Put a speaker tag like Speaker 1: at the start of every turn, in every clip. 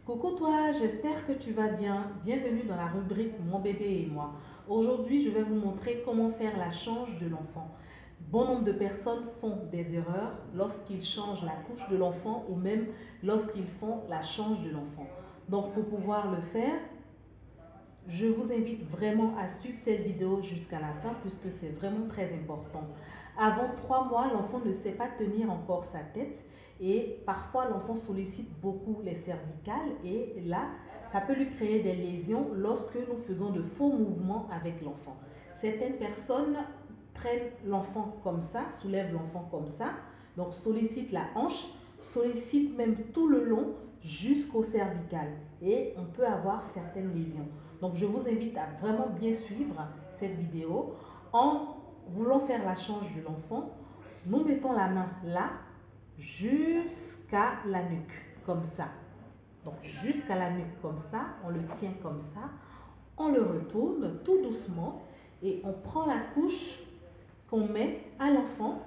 Speaker 1: Coucou toi, j'espère que tu vas bien. Bienvenue dans la rubrique Mon bébé et moi. Aujourd'hui, je vais vous montrer comment faire la change de l'enfant. Bon nombre de personnes font des erreurs lorsqu'ils changent la couche de l'enfant ou même lorsqu'ils font la change de l'enfant. Donc pour pouvoir le faire, je vous invite vraiment à suivre cette vidéo jusqu'à la fin puisque c'est vraiment très important. Avant 3 mois, l'enfant ne sait pas tenir encore sa tête et parfois l'enfant sollicite beaucoup les cervicales et là, ça peut lui créer des lésions lorsque nous faisons de faux mouvements avec l'enfant. Certaines personnes prennent l'enfant comme ça, soulèvent l'enfant comme ça, donc sollicitent la hanche, sollicitent même tout le long jusqu'au cervical et on peut avoir certaines lésions. Donc je vous invite à vraiment bien suivre cette vidéo. En voulant faire la change de l'enfant, nous mettons la main là jusqu'à la nuque, comme ça. Donc jusqu'à la nuque comme ça, on le tient comme ça, on le retourne tout doucement et on prend la couche qu'on met à l'enfant,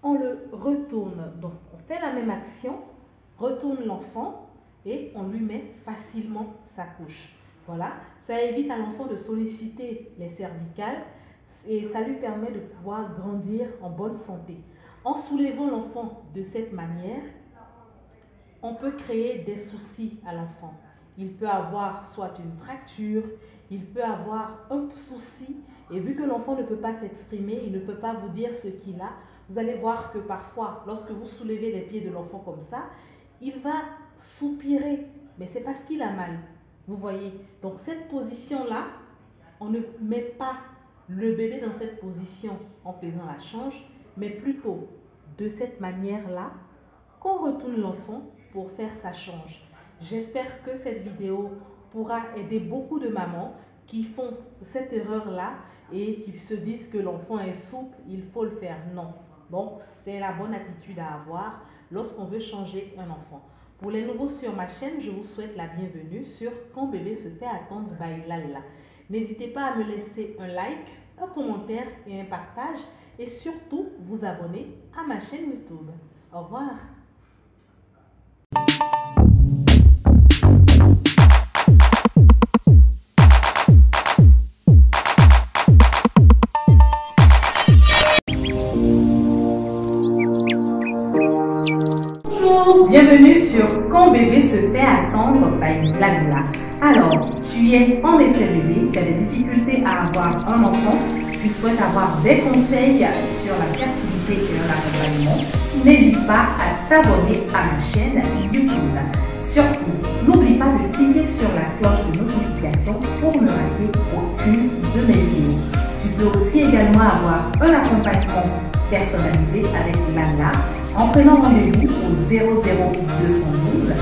Speaker 1: on le retourne. Donc on fait la même action, retourne l'enfant et on lui met facilement sa couche. Voilà, ça évite à l'enfant de solliciter les cervicales et ça lui permet de pouvoir grandir en bonne santé. En soulevant l'enfant de cette manière, on peut créer des soucis à l'enfant. Il peut avoir soit une fracture, il peut avoir un souci et vu que l'enfant ne peut pas s'exprimer, il ne peut pas vous dire ce qu'il a, vous allez voir que parfois, lorsque vous soulevez les pieds de l'enfant comme ça, il va soupirer, mais c'est parce qu'il a mal. Vous voyez, donc cette position-là, on ne met pas le bébé dans cette position en faisant la change, mais plutôt de cette manière-là qu'on retourne l'enfant pour faire sa change. J'espère que cette vidéo pourra aider beaucoup de mamans qui font cette erreur-là et qui se disent que l'enfant est souple, il faut le faire. Non. Donc, c'est la bonne attitude à avoir lorsqu'on veut changer un enfant. Pour les nouveaux sur ma chaîne, je vous souhaite la bienvenue sur Quand bébé se fait attendre by Lalla. N'hésitez pas à me laisser un like, un commentaire et un partage et surtout vous abonner à ma chaîne YouTube. Au revoir. Bienvenue sur Quand bébé se fait attendre by Lalla. Alors, tu es en essai bébé, tu as des difficultés à avoir un enfant, tu souhaites avoir des conseils sur la fertilité et l'accompagnement, n'hésite pas à t'abonner à ma chaîne YouTube. Surtout, n'oublie pas de cliquer sur la cloche de notification pour ne rater aucune de mes vidéos. Tu peux aussi également avoir un accompagnement personnalisé avec Lalla en prenant rendez-vous au 00212